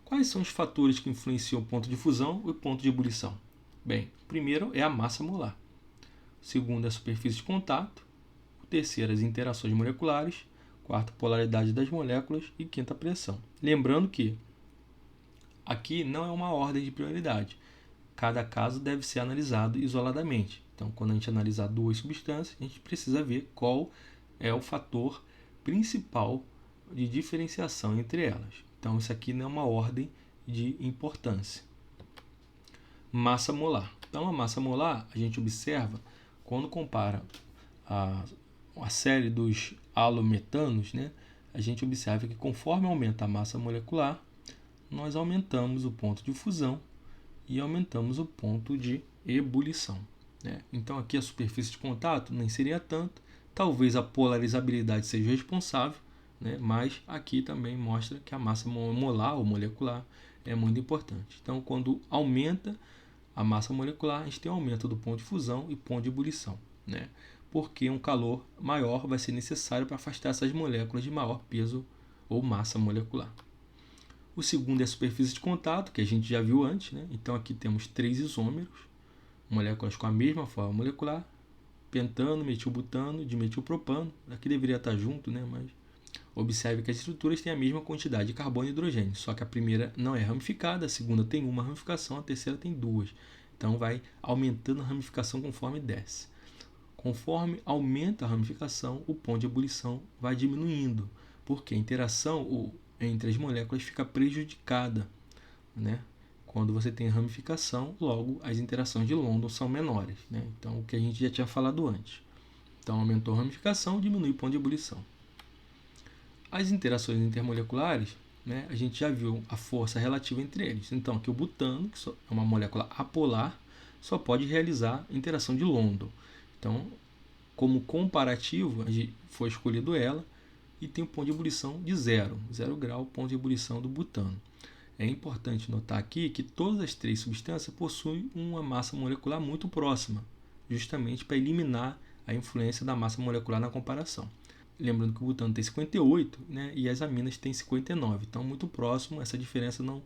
Quais são os fatores que influenciam o ponto de fusão e o ponto de ebulição? Bem, o primeiro é a massa molar. O segundo é a superfície de contato. O terceiro, as interações moleculares. Quarto, polaridade das moléculas. E quinta, a pressão. Lembrando que aqui não é uma ordem de prioridade. Cada caso deve ser analisado isoladamente. Então, quando a gente analisar duas substâncias, a gente precisa ver qual é o fator principal de diferenciação entre elas. Então, isso aqui não é uma ordem de importância. Massa molar. Então, a massa molar, a gente observa, quando compara a série dos halometanos, né, a gente observa que conforme aumenta a massa molecular, nós aumentamos o ponto de fusão e aumentamos o ponto de ebulição. Né? Então, aqui a superfície de contato nem seria tanto, talvez a polarizabilidade seja responsável, né? Mas aqui também mostra que a massa molar ou molecular é muito importante. Então, quando aumenta a massa molecular, a gente tem um aumento do ponto de fusão e ponto de ebulição, né? Porque um calor maior vai ser necessário para afastar essas moléculas de maior peso ou massa molecular. O segundo é a superfície de contato, que a gente já viu antes, né? Então aqui temos 3 isômeros, moléculas com a mesma forma molecular, pentano, metilbutano, dimetilpropano. Aqui deveria estar junto, né? Mas observe que as estruturas têm a mesma quantidade de carbono e hidrogênio, só que a primeira não é ramificada, a segunda tem uma ramificação, a terceira tem duas. Então vai aumentando a ramificação conforme desce. Conforme aumenta a ramificação, o ponto de ebulição vai diminuindo, porque a interação entre as moléculas fica prejudicada, né? Quando você tem ramificação, logo as interações de London são menores, né? Então, o que a gente já tinha falado antes. Então, aumentou a ramificação, diminui o ponto de ebulição. As interações intermoleculares, né, a gente já viu a força relativa entre eles. Então, aqui o butano, que é uma molécula apolar, só pode realizar interação de London. Então, como comparativo, foi escolhido ela e tem um ponto de ebulição de 0 grau, ponto de ebulição do butano. É importante notar aqui que todas as 3 substâncias possuem uma massa molecular muito próxima, justamente para eliminar a influência da massa molecular na comparação. Lembrando que o butano tem 58, né, e as aminas têm 59, então muito próximo, essa diferença não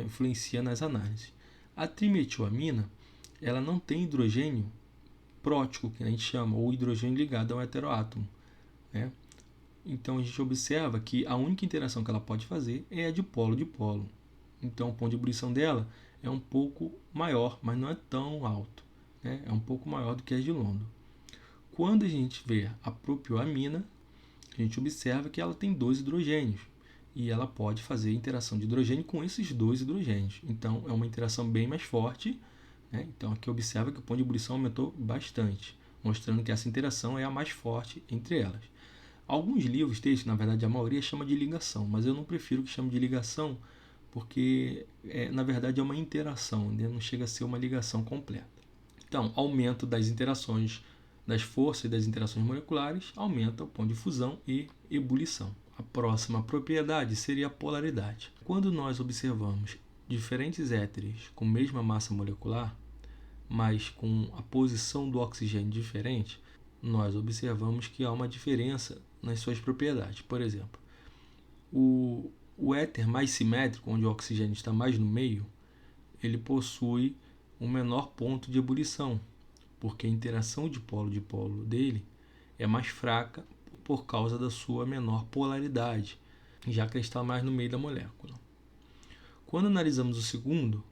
influencia nas análises. A trimetilamina, ela não tem hidrogênio prótico, que a gente chama, ou hidrogênio ligado ao heteroátomo, né? Então a gente observa que a única interação que ela pode fazer é a de polo-dipolo. Então o ponto de ebulição dela é um pouco maior, mas não é tão alto, né? É um pouco maior do que as de London. Quando a gente vê a propioamina, a gente observa que ela tem 2 hidrogênios e ela pode fazer interação de hidrogênio com esses 2 hidrogênios. Então é uma interação bem mais forte, né? Então aqui observa que o ponto de ebulição aumentou bastante, mostrando que essa interação é a mais forte entre elas. Alguns livros, textos, na verdade a maioria chama de ligação, mas eu não prefiro que chame de ligação porque na verdade é uma interação, né? Não chega a ser uma ligação completa. Então, aumento das interações das forças e das interações moleculares aumenta o ponto de fusão e ebulição. A próxima propriedade seria a polaridade. Quando nós observamos diferentes éteres com mesma massa molecular, mas com a posição do oxigênio diferente, nós observamos que há uma diferença nas suas propriedades. Por exemplo, o éter mais simétrico, onde o oxigênio está mais no meio, ele possui um menor ponto de ebulição, porque a interação de polo dele é mais fraca por causa da sua menor polaridade, já que ele está mais no meio da molécula. Quando analisamos o segundo,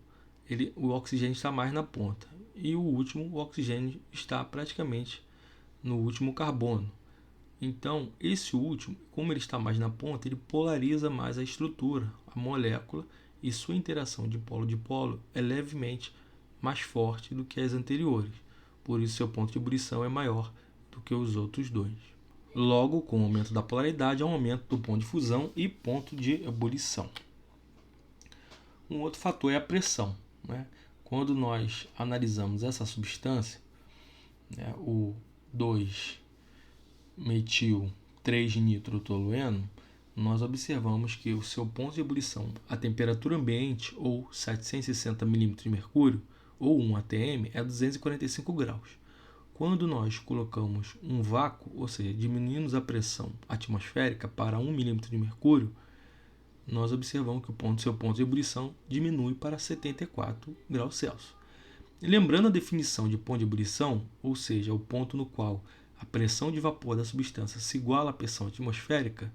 o oxigênio está mais na ponta, e o último, o oxigênio está praticamente no último carbono. Então, esse último, como ele está mais na ponta, ele polariza mais a estrutura, a molécula, e sua interação de polo é levemente mais forte do que as anteriores. Por isso, seu ponto de ebulição é maior do que os outros dois. Logo, com o aumento da polaridade, há um aumento do ponto de fusão e ponto de ebulição. Um outro fator é a pressão, né? Quando nós analisamos essa substância, né, o 2-metil-3-nitrotolueno, nós observamos que o seu ponto de ebulição a temperatura ambiente, ou 760 mm de mercúrio, ou 1 atm, é 245 graus. Quando nós colocamos um vácuo, ou seja, diminuímos a pressão atmosférica para 1 mm de mercúrio, nós observamos que seu ponto de ebulição diminui para 74 graus Celsius. E lembrando a definição de ponto de ebulição, ou seja, o ponto no qual a pressão de vapor da substância se iguala à pressão atmosférica,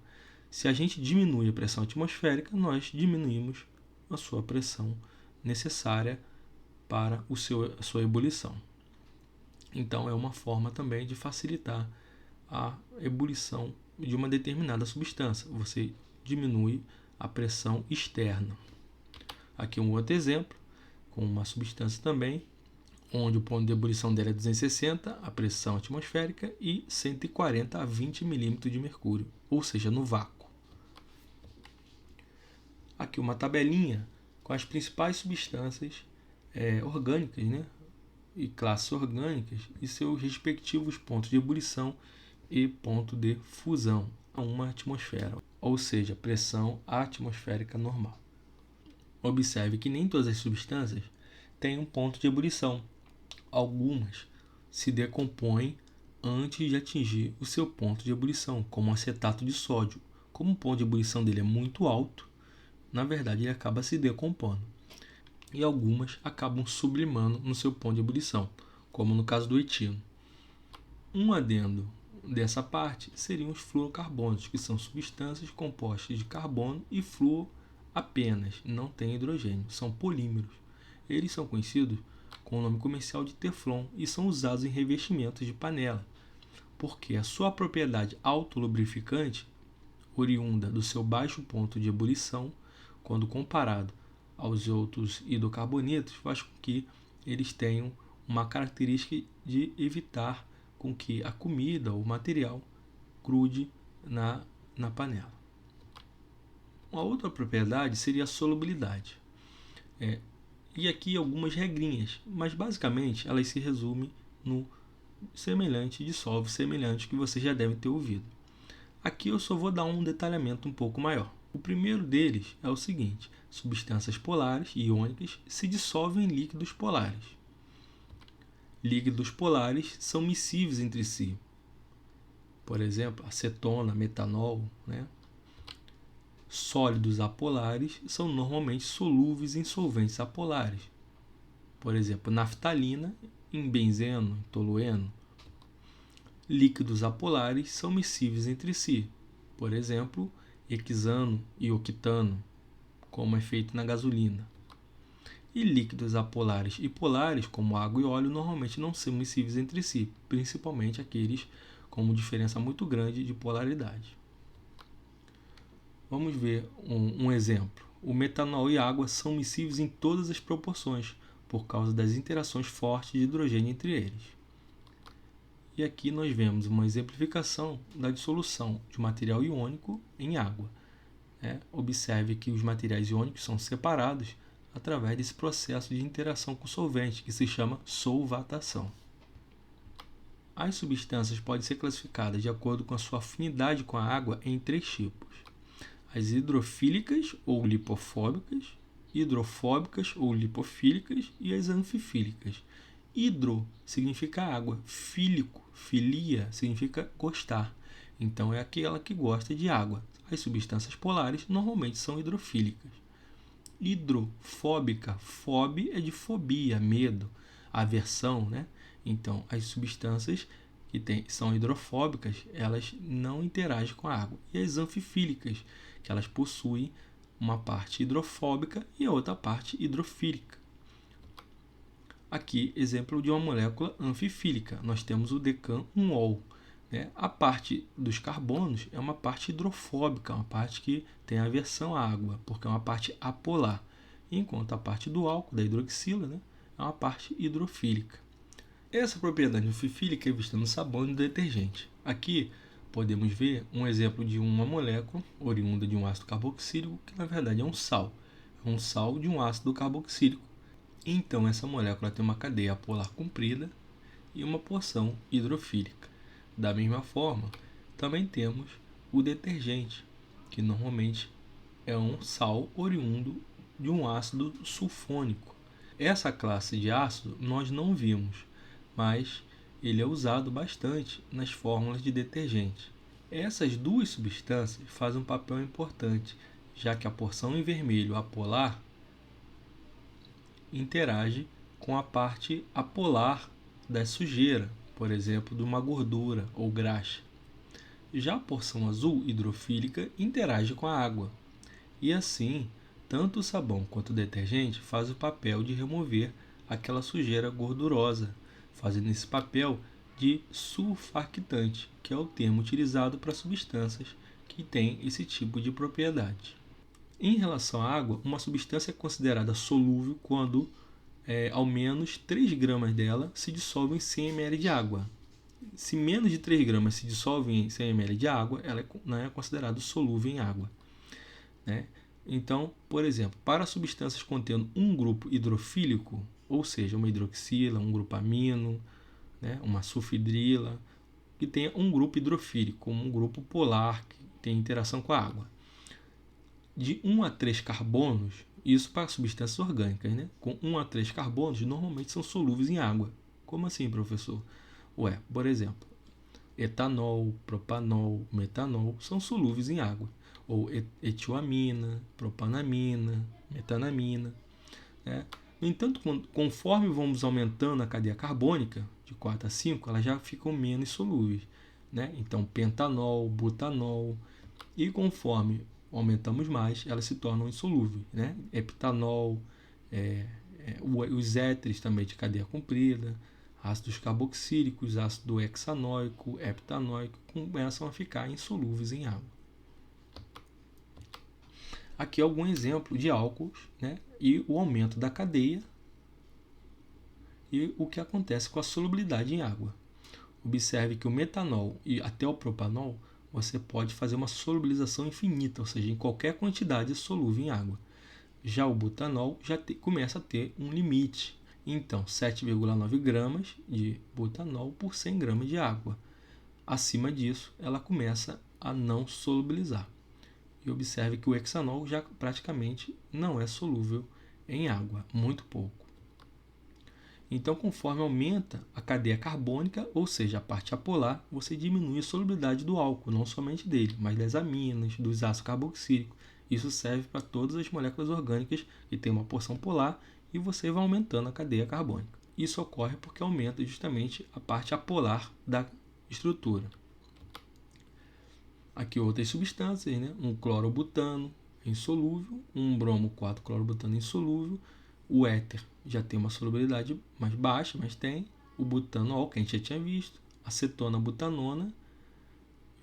se a gente diminui a pressão atmosférica, nós diminuímos a sua pressão necessária para a sua ebulição. Então, é uma forma também de facilitar a ebulição de uma determinada substância. Você diminui a pressão externa. Aqui um outro exemplo, com uma substância também, onde o ponto de ebulição dela é 260, a pressão atmosférica, e 140 a 20 milímetros de mercúrio, ou seja, no vácuo. Aqui uma tabelinha com as principais substâncias orgânicas, né? E classes orgânicas e seus respectivos pontos de ebulição e ponto de fusão a uma atmosfera, ou seja, pressão atmosférica normal. Observe que nem todas as substâncias têm um ponto de ebulição. Algumas se decompõem antes de atingir o seu ponto de ebulição, como o acetato de sódio. Como o ponto de ebulição dele é muito alto, na verdade ele acaba se decompondo. E algumas acabam sublimando no seu ponto de ebulição, como no caso do etino. Um adendo dessa parte seriam os fluorocarbonos, que são substâncias compostas de carbono e flúor apenas, não tem hidrogênio, são polímeros. Eles são conhecidos com o nome comercial de teflon e são usados em revestimentos de panela, porque a sua propriedade autolubrificante, oriunda do seu baixo ponto de ebulição, quando comparado aos outros hidrocarbonetos, faz com que eles tenham uma característica de evitar com que a comida ou o material grude na panela. Uma outra propriedade seria a solubilidade. E aqui algumas regrinhas, mas basicamente elas se resumem no semelhante, dissolve semelhante, que vocês já devem ter ouvido. Aqui eu só vou dar um detalhamento um pouco maior. O primeiro deles é o seguinte: substâncias polares e iônicas se dissolvem em líquidos polares. Líquidos polares são miscíveis entre si. Por exemplo, acetona, metanol, né? Sólidos apolares são normalmente solúveis em solventes apolares. Por exemplo, naftalina em benzeno, tolueno. Líquidos apolares são miscíveis entre si. Por exemplo, hexano e octano, como é feito na gasolina. E líquidos apolares e polares, como água e óleo, normalmente não são miscíveis entre si, principalmente aqueles com diferença muito grande de polaridade. Vamos ver um exemplo. O metanol e água são miscíveis em todas as proporções, por causa das interações fortes de hidrogênio entre eles. E aqui nós vemos uma exemplificação da dissolução de material iônico em água. Observe que os materiais iônicos são separados através desse processo de interação com o solvente, que se chama solvatação. As substâncias podem ser classificadas de acordo com a sua afinidade com a água em 3 tipos: as hidrofílicas ou lipofóbicas, hidrofóbicas ou lipofílicas e as anfifílicas. Hidro significa água, fílico, filia significa gostar. Então é aquela que gosta de água. As substâncias polares normalmente são hidrofílicas. Hidrofóbica, fobe é de fobia, medo, aversão, né? Então as substâncias que são hidrofóbicas, elas não interagem com a água. E as anfifílicas, que elas possuem uma parte hidrofóbica e a outra parte hidrofílica. Aqui, exemplo de uma molécula anfifílica. Nós temos o decan-1-ol. A parte dos carbonos é uma parte hidrofóbica, uma parte que tem aversão à água, porque é uma parte apolar. Enquanto a parte do álcool, da hidroxila, é uma parte hidrofílica. Essa propriedade anfifílica é vista no sabão e no detergente. Aqui podemos ver um exemplo de uma molécula oriunda de um ácido carboxílico, que na verdade é um sal. É um sal de um ácido carboxílico. Então essa molécula tem uma cadeia apolar comprida e uma porção hidrofílica. Da mesma forma, também temos o detergente, que normalmente é um sal oriundo de um ácido sulfônico. Essa classe de ácido nós não vimos, mas ele é usado bastante nas fórmulas de detergente. Essas duas substâncias fazem um papel importante já que a porção em vermelho apolar interage com a parte apolar da sujeira, por exemplo, de uma gordura ou graxa. Já a porção azul hidrofílica interage com a água. E assim, tanto o sabão quanto o detergente fazem o papel de remover aquela sujeira gordurosa, fazendo esse papel de surfactante, que é o termo utilizado para substâncias que têm esse tipo de propriedade. Em relação à água, uma substância é considerada solúvel quando ao menos 3 gramas dela se dissolvem em 100 ml de água. Se menos de 3 gramas se dissolvem em 100 ml de água, ela não é considerada solúvel em água. Né? Então, por exemplo, para substâncias contendo um grupo hidrofílico, ou seja, uma hidroxila, um grupamino, né, uma sulfidrila, que tenha um grupo hidrofílico, como um grupo polar, que tem interação com a água. De 1 a 3 carbonos, isso para substâncias orgânicas, né? Com 1 a 3 carbonos, normalmente são solúveis em água. Como assim, professor? Por exemplo, etanol, propanol, metanol são solúveis em água. Ou etioamina, propanamina, metanamina. Né? No entanto, conforme vamos aumentando a cadeia carbônica, de 4 a 5, elas já ficam menos solúveis. Né? Então, pentanol, butanol. E conforme aumentamos mais, elas se tornam insolúveis. Né? Heptanol, os éteres também de cadeia comprida, ácidos carboxílicos, ácido hexanoico, heptanoico, começam a ficar insolúveis em água. Aqui é algum exemplo de álcools, né? E o aumento da cadeia e o que acontece com a solubilidade em água. Observe que o metanol e até o propanol você pode fazer uma solubilização infinita, ou seja, em qualquer quantidade solúvel em água. Já o butanol já começa a ter um limite. Então, 7,9 gramas de butanol por 100 gramas de água. Acima disso, ela começa a não solubilizar. E observe que o hexanol já praticamente não é solúvel em água, muito pouco. Então, conforme aumenta a cadeia carbônica, ou seja, a parte apolar, você diminui a solubilidade do álcool, não somente dele, mas das aminas, dos ácidos carboxílicos. Isso serve para todas as moléculas orgânicas que têm uma porção polar e você vai aumentando a cadeia carbônica. Isso ocorre porque aumenta justamente a parte apolar da estrutura. Aqui outras substâncias, né? Um clorobutano insolúvel, um bromo 4-clorobutano insolúvel, o éter já tem uma solubilidade mais baixa, mas tem o butanol, que a gente já tinha visto, acetona butanona,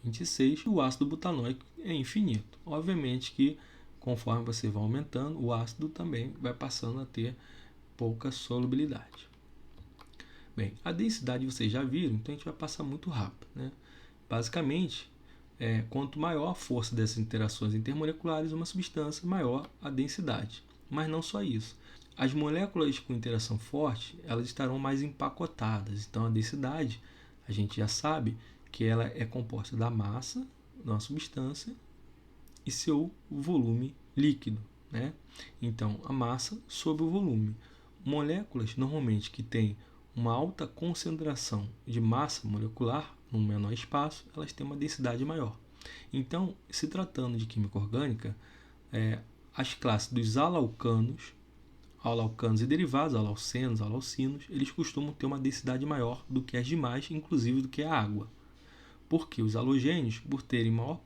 26, e o ácido butanóico é infinito. Obviamente que conforme você vai aumentando, o ácido também vai passando a ter pouca solubilidade. Bem, a densidade vocês já viram, então a gente vai passar muito rápido. Né? Basicamente, quanto maior a força dessas interações intermoleculares, uma substância, maior a densidade. Mas não só isso. As moléculas com interação forte, elas estarão mais empacotadas. Então, a densidade, a gente já sabe que ela é composta da massa de uma substância e seu volume líquido. Né? Então, a massa sobre o volume. Moléculas, normalmente, que têm uma alta concentração de massa molecular num menor espaço, elas têm uma densidade maior. Então, se tratando de química orgânica, as classes dos alaucanos e derivados, alaucenos, alaucinos, eles costumam ter uma densidade maior do que as demais, inclusive do que a água. Porque os halogênios, por terem maior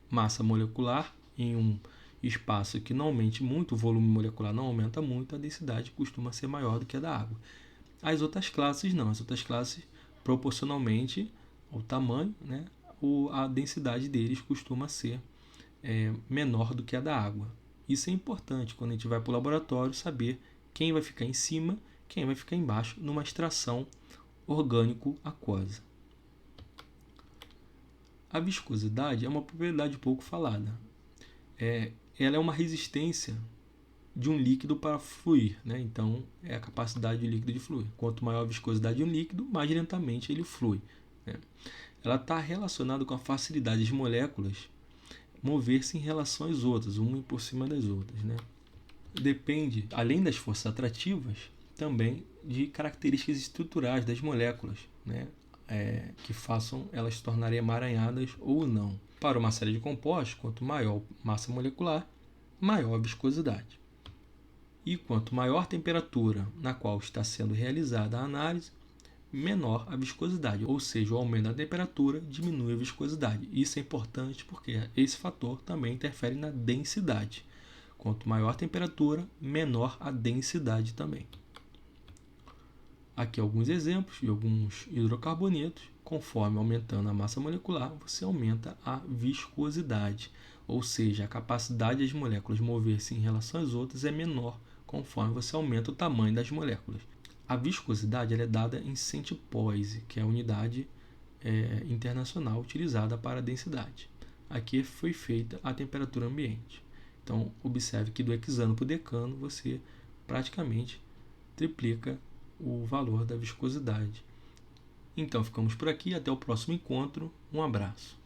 massa molecular em um espaço que não aumente muito, o volume molecular não aumenta muito, a densidade costuma ser maior do que a da água. As outras classes não, as outras classes, proporcionalmente ao tamanho, né, a densidade deles costuma ser menor do que a da água. Isso é importante quando a gente vai para o laboratório saber quem vai ficar em cima, quem vai ficar embaixo numa extração orgânico-aquosa. A viscosidade é uma propriedade pouco falada. Ela é uma resistência de um líquido para fluir. Né? Então, é a capacidade do líquido de fluir. Quanto maior a viscosidade de um líquido, mais lentamente ele flui. Né? Ela está relacionada com a facilidade das moléculas mover-se em relação às outras, uma por cima das outras. Né? Depende, além das forças atrativas, também de características estruturais das moléculas, né? Que façam elas se tornarem emaranhadas ou não. Para uma série de compostos, quanto maior a massa molecular, maior a viscosidade. E quanto maior a temperatura na qual está sendo realizada a análise, menor a viscosidade, ou seja, o aumento da temperatura diminui a viscosidade. Isso é importante porque esse fator também interfere na densidade. Quanto maior a temperatura, menor a densidade também. Aqui alguns exemplos de alguns hidrocarbonetos. Conforme aumentando a massa molecular, você aumenta a viscosidade, ou seja, a capacidade das moléculas mover-se em relação às outras é menor conforme você aumenta o tamanho das moléculas. A viscosidade ela é dada em centipose, que é a unidade internacional utilizada para a densidade. Aqui foi feita a temperatura ambiente. Então, observe que do hexano para o decano, você praticamente triplica o valor da viscosidade. Então, ficamos por aqui. Até o próximo encontro. Um abraço.